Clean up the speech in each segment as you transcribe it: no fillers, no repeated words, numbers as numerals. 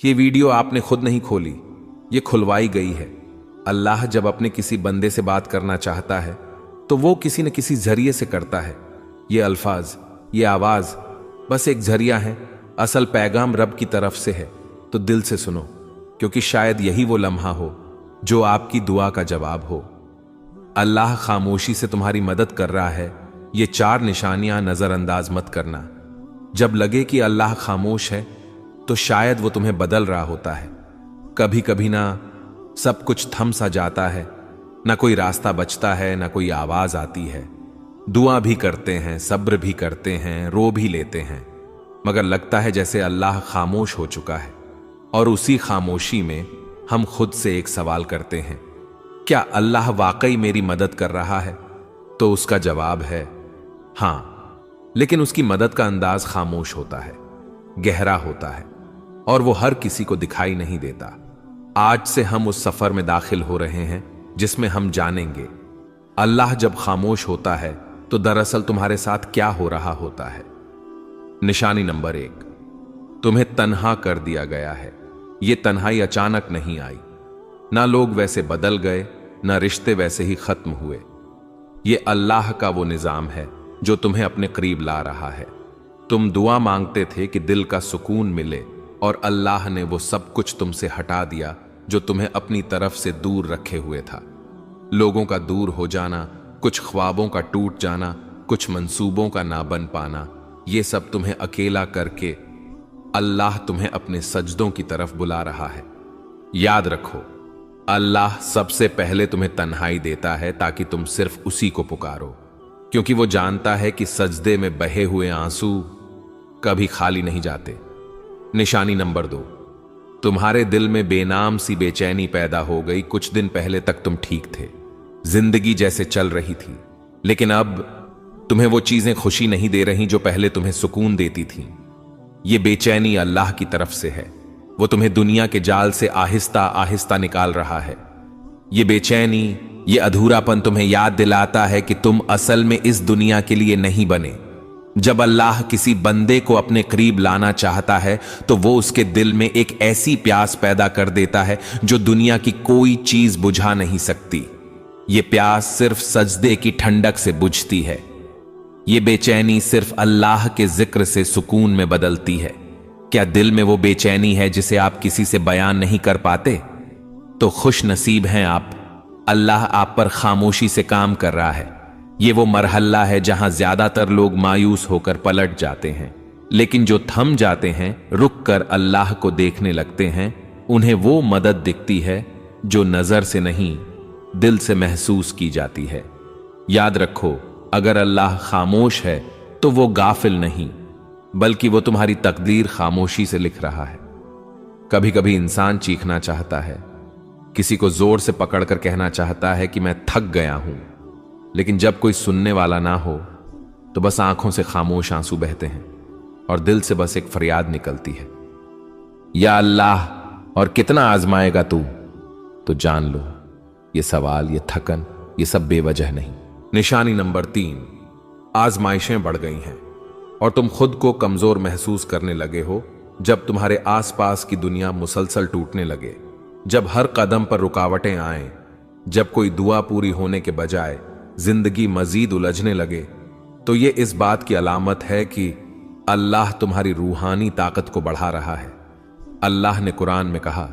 ये वीडियो आपने खुद नहीं खोली, ये खुलवाई गई है। अल्लाह जब अपने किसी बंदे से बात करना चाहता है तो वो किसी न किसी जरिए से करता है। ये अल्फाज, ये आवाज बस एक जरिया है, असल पैगाम रब की तरफ से है। तो दिल से सुनो, क्योंकि शायद यही वो लम्हा हो जो आपकी दुआ का जवाब हो। अल्लाह खामोशी से तुम्हारी मदद कर रहा है, ये 4 निशानियां नजरअंदाज मत करना। जब लगे कि अल्लाह खामोश है तो शायद वो तुम्हें बदल रहा होता है। कभी कभी ना सब कुछ थम सा जाता है, ना कोई रास्ता बचता है, ना कोई आवाज आती है। दुआ भी करते हैं, सब्र भी करते हैं, रो भी लेते हैं, मगर लगता है जैसे अल्लाह खामोश हो चुका है। और उसी खामोशी में हम खुद से एक सवाल करते हैं, क्या अल्लाह वाकई मेरी मदद कर रहा है? तो उसका जवाब है हां, लेकिन उसकी मदद का अंदाज खामोश होता है, गहरा होता है, और वो हर किसी को दिखाई नहीं देता। आज से हम उस सफर में दाखिल हो रहे हैं जिसमें हम जानेंगे अल्लाह जब खामोश होता है तो दरअसल तुम्हारे साथ क्या हो रहा होता है। निशानी नंबर 1, तुम्हें तन्हा कर दिया गया है। यह तन्हाई अचानक नहीं आई, ना लोग वैसे बदल गए, ना रिश्ते वैसे ही खत्म हुए। यह अल्लाह का वो निजाम है जो तुम्हें अपने करीब ला रहा है। तुम दुआ मांगते थे कि दिल का सुकून मिले, और अल्लाह ने वो सब कुछ तुमसे हटा दिया जो तुम्हें अपनी तरफ से दूर रखे हुए था। लोगों का दूर हो जाना, कुछ ख्वाबों का टूट जाना, कुछ मंसूबों का ना बन पाना, ये सब तुम्हें अकेला करके अल्लाह तुम्हें अपने सजदों की तरफ बुला रहा है। याद रखो, अल्लाह सबसे पहले तुम्हें तन्हाई देता है ताकि तुम सिर्फ उसी को पुकारो, क्योंकि वो जानता है कि सजदे में बहे हुए आंसू कभी खाली नहीं जाते। निशानी नंबर 2, तुम्हारे दिल में बेनाम सी बेचैनी पैदा हो गई। कुछ दिन पहले तक तुम ठीक थे, जिंदगी जैसे चल रही थी, लेकिन अब तुम्हें वो चीजें खुशी नहीं दे रही जो पहले तुम्हें सुकून देती थीं। ये बेचैनी अल्लाह की तरफ से है, वो तुम्हें दुनिया के जाल से आहिस्ता आहिस्ता निकाल रहा है। ये बेचैनी, ये अधूरापन तुम्हें याद दिलाता है कि तुम असल में इस दुनिया के लिए नहीं बने। जब अल्लाह किसी बंदे को अपने करीब लाना चाहता है तो वो उसके दिल में एक ऐसी प्यास पैदा कर देता है जो दुनिया की कोई चीज बुझा नहीं सकती। ये प्यास सिर्फ सजदे की ठंडक से बुझती है। ये बेचैनी सिर्फ अल्लाह के जिक्र से सुकून में बदलती है। क्या दिल में वो बेचैनी है जिसे आप किसी से बयान नहीं कर पाते? तो खुश नसीब हैं आप, अल्लाह आप पर खामोशी से काम कर रहा है। ये वो मरहला है जहां ज्यादातर लोग मायूस होकर पलट जाते हैं, लेकिन जो थम जाते हैं, रुक कर अल्लाह को देखने लगते हैं, उन्हें वो मदद दिखती है जो नजर से नहीं, दिल से महसूस की जाती है। याद रखो, अगर अल्लाह खामोश है तो वो गाफिल नहीं, बल्कि वो तुम्हारी तकदीर खामोशी से लिख रहा है। कभी कभी इंसान चीखना चाहता है, किसी को जोर से पकड़कर कहना चाहता है कि मैं थक गया हूं, लेकिन जब कोई सुनने वाला ना हो तो बस आंखों से खामोश आंसू बहते हैं और दिल से बस एक फरियाद निकलती है, या अल्लाह, और कितना आजमाएगा तू? तो जान लो, ये सवाल, ये थकन, ये सब बेवजह नहीं। निशानी नंबर 3, आजमाइशें बढ़ गई हैं और तुम खुद को कमजोर महसूस करने लगे हो। जब तुम्हारे आसपास की दुनिया मुसलसल टूटने लगे, जब हर कदम पर रुकावटें आए, जब कोई दुआ पूरी होने के बजाय जिंदगी मजीद उलझने लगे, तो ये इस बात की अलामत है कि अल्लाह तुम्हारी रूहानी ताकत को बढ़ा रहा है। अल्लाह ने कुरान में कहा,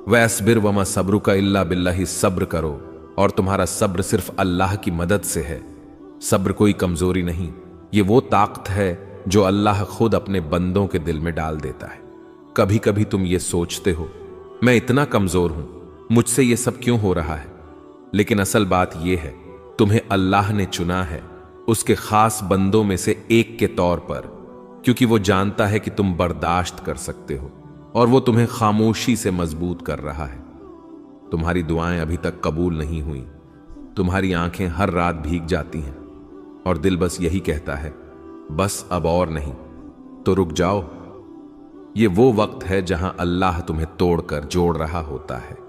वस्बिर वमा सब्रुका इल्ला बिल्लाहि, सब्र करो और तुम्हारा सब्र सिर्फ अल्लाह की मदद से है। सब्र कोई कमजोरी नहीं, ये वो ताकत है जो अल्लाह खुद अपने बंदों के दिल में डाल देता है। कभी कभी तुम ये सोचते हो, मैं इतना कमजोर हूं, मुझसे ये सब क्यों हो रहा है? लेकिन असल बात यह है, तुम्हें अल्लाह ने चुना है उसके खास बंदों में से एक के तौर पर, क्योंकि वो जानता है कि तुम बर्दाश्त कर सकते हो, और वो तुम्हें खामोशी से मजबूत कर रहा है। तुम्हारी दुआएं अभी तक कबूल नहीं हुई, तुम्हारी आंखें हर रात भीग जाती हैं और दिल बस यही कहता है, बस अब और नहीं। तो रुक जाओ, ये वो वक्त है जहां अल्लाह तुम्हें तोड़कर जोड़ रहा होता है।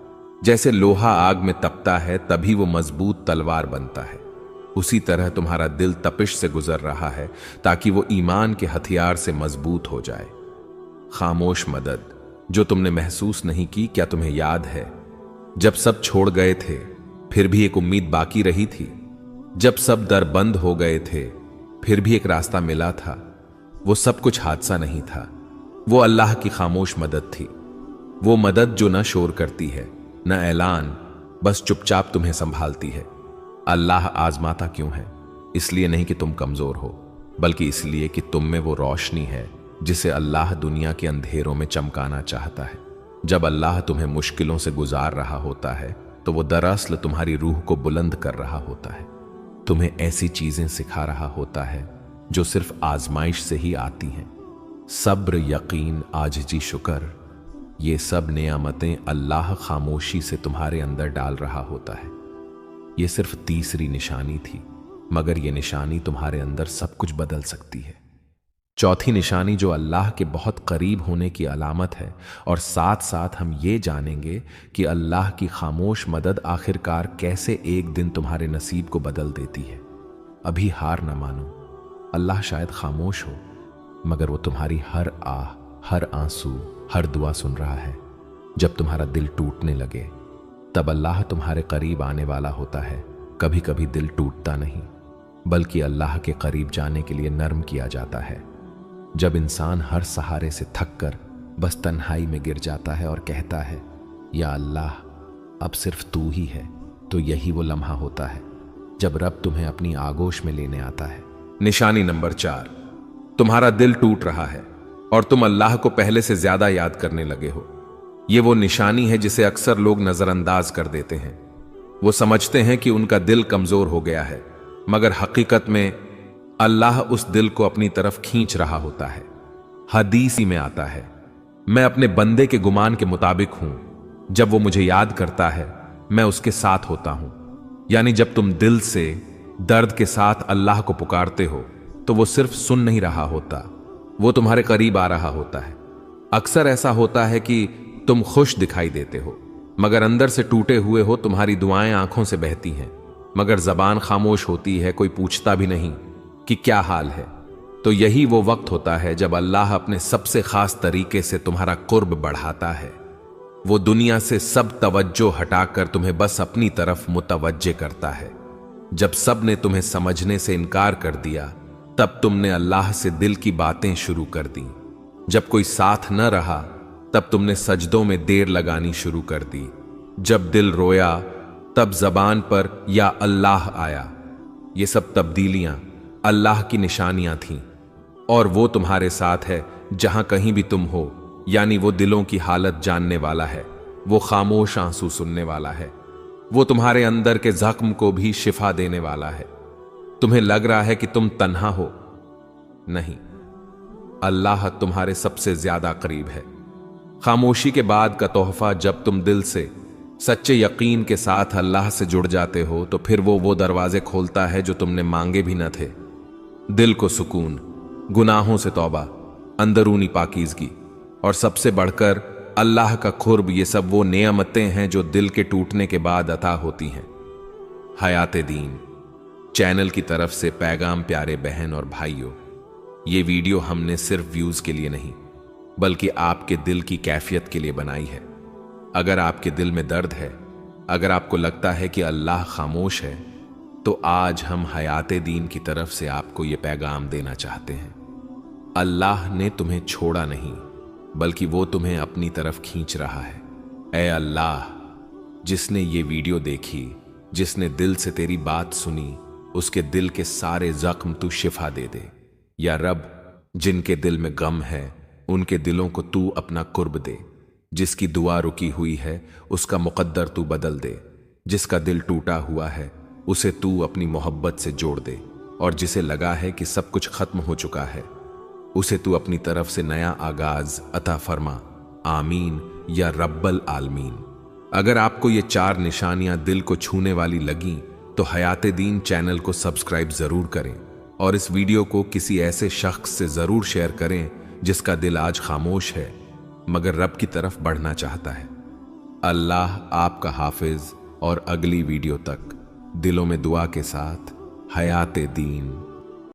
जैसे लोहा आग में तपता है तभी वो मजबूत तलवार बनता है, उसी तरह तुम्हारा दिल तपिश से गुजर रहा है ताकि वो ईमान के हथियार से मजबूत हो जाए। खामोश मदद, जो तुमने महसूस नहीं की, क्या तुम्हें याद है जब सब छोड़ गए थे फिर भी एक उम्मीद बाकी रही थी? जब सब दर बंद हो गए थे फिर भी एक रास्ता मिला था। वो सब कुछ हादसा नहीं था, वो अल्लाह की खामोश मदद थी। वो मदद जो न शोर करती है न ऐलान, बस चुपचाप तुम्हें संभालती है। अल्लाह आजमाता क्यों है? इसलिए नहीं कि तुम कमजोर हो, बल्कि इसलिए कि तुम में वो रोशनी है जिसे अल्लाह दुनिया के अंधेरों में चमकाना चाहता है। जब अल्लाह तुम्हें मुश्किलों से गुजार रहा होता है तो वो दरअसल तुम्हारी रूह को बुलंद कर रहा होता है, तुम्हें ऐसी चीजें सिखा रहा होता है जो सिर्फ आजमाइश से ही आती हैं। सब्र, यकीन, आजिज़ी, शुक्र, ये सब नेमतें अल्लाह खामोशी से तुम्हारे अंदर डाल रहा होता है। ये सिर्फ तीसरी निशानी थी, मगर ये निशानी तुम्हारे अंदर सब कुछ बदल सकती है। चौथी निशानी जो अल्लाह के बहुत करीब होने की अलामत है, और साथ साथ हम ये जानेंगे कि अल्लाह की खामोश मदद आखिरकार कैसे एक दिन तुम्हारे नसीब को बदल देती है। अभी हार न मानो। अल्लाह शायद खामोश हो, मगर वो तुम्हारी हर आह, हर आंसू, हर दुआ सुन रहा है। जब तुम्हारा दिल टूटने लगे तब अल्लाह तुम्हारे करीब आने वाला होता है। कभी कभी दिल टूटता नहीं, बल्कि अल्लाह के करीब जाने के लिए नर्म किया जाता है। जब इंसान हर सहारे से थक कर बस तन्हाई में गिर जाता है और कहता है, या अल्लाह अब सिर्फ तू ही है, तो यही वो लम्हा होता है जब रब तुम्हें अपनी आगोश में लेने आता है। निशानी नंबर 4, तुम्हारा दिल टूट रहा है और तुम अल्लाह को पहले से ज्यादा याद करने लगे हो। ये वो निशानी है जिसे अक्सर लोग नजरअंदाज कर देते हैं। वो समझते हैं कि उनका दिल कमजोर हो गया है, मगर हकीकत में अल्लाह उस दिल को अपनी तरफ खींच रहा होता है। हदीस में आता है, मैं अपने बंदे के गुमान के मुताबिक हूं, जब वो मुझे याद करता है मैं उसके साथ होता हूं। यानी जब तुम दिल से दर्द के साथ अल्लाह को पुकारते हो तो वो सिर्फ सुन नहीं रहा होता, वो तुम्हारे करीब आ रहा होता है। अक्सर ऐसा होता है कि तुम खुश दिखाई देते हो, मगर अंदर से टूटे हुए हो। तुम्हारी दुआएं आंखों से बहती हैं, मगर जबान खामोश होती है, कोई पूछता भी नहीं कि क्या हाल है। तो यही वो वक्त होता है जब अल्लाह अपने सबसे खास तरीके से तुम्हारा कुर्ब बढ़ाता है। वो दुनिया से सब तवज्जो हटाकर तुम्हें बस अपनी तरफ मुतवज्जे करता है। जब सब ने तुम्हें समझने से इनकार कर दिया, तब तुमने अल्लाह से दिल की बातें शुरू कर दी। जब कोई साथ न रहा, तब तुमने सजदों में देर लगानी शुरू कर दी। जब दिल रोया, तब जबान पर या अल्लाह आया। ये सब तब्दीलियां अल्लाह की निशानियां थीं, और वो तुम्हारे साथ है जहां कहीं भी तुम हो। यानी वो दिलों की हालत जानने वाला है, वो खामोश आंसू सुनने वाला है, वो तुम्हारे अंदर के जख्म को भी शिफा देने वाला है। तुम्हें लग रहा है कि तुम तन्हा हो, नहीं, अल्लाह तुम्हारे सबसे ज्यादा करीब है। खामोशी के बाद का तोहफा, जब तुम दिल से सच्चे यकीन के साथ अल्लाह से जुड़ जाते हो, तो फिर वो दरवाजे खोलता है जो तुमने मांगे भी न थे। दिल को सुकून, गुनाहों से तौबा, अंदरूनी पाकीज़गी और सबसे बढ़कर अल्लाह का खुर्ब, ये सब वो नेमतें हैं जो दिल के टूटने के बाद अता होती हैं। हयात दीन चैनल की तरफ से पैगाम प्यारे बहन और भाइयों, ये वीडियो हमने सिर्फ व्यूज के लिए नहीं, बल्कि आपके दिल की कैफियत के लिए बनाई है। अगर आपके दिल में दर्द है, अगर आपको लगता है कि अल्लाह खामोश है, तो आज हम हयात दीन की तरफ से आपको ये पैगाम देना चाहते हैं। अल्लाह ने तुम्हें छोड़ा नहीं, बल्कि वो तुम्हें अपनी तरफ खींच रहा है। ऐ अल्लाह, जिसने ये वीडियो देखी, जिसने दिल से तेरी बात सुनी, उसके दिल के सारे जख्म तू शिफा दे दे। या रब, जिनके दिल में गम है उनके दिलों को तू अपना कुर्ब दे। जिसकी दुआ रुकी हुई है उसका मुकद्दर तू बदल दे। जिसका दिल टूटा हुआ है उसे तू अपनी मोहब्बत से जोड़ दे। और जिसे लगा है कि सब कुछ खत्म हो चुका है, उसे तू अपनी तरफ से नया आगाज अता फरमा। आमीन या रब्बल आलमीन। अगर आपको ये 4 निशानियां दिल को छूने वाली लगी, तो हयात दीन चैनल को सब्सक्राइब जरूर करें और इस वीडियो को किसी ऐसे शख्स से जरूर शेयर करें जिसका दिल आज खामोश है मगर रब की तरफ बढ़ना चाहता है। अल्लाह आपका हाफिज, और अगली वीडियो तक दिलों में दुआ के साथ हयात दीन।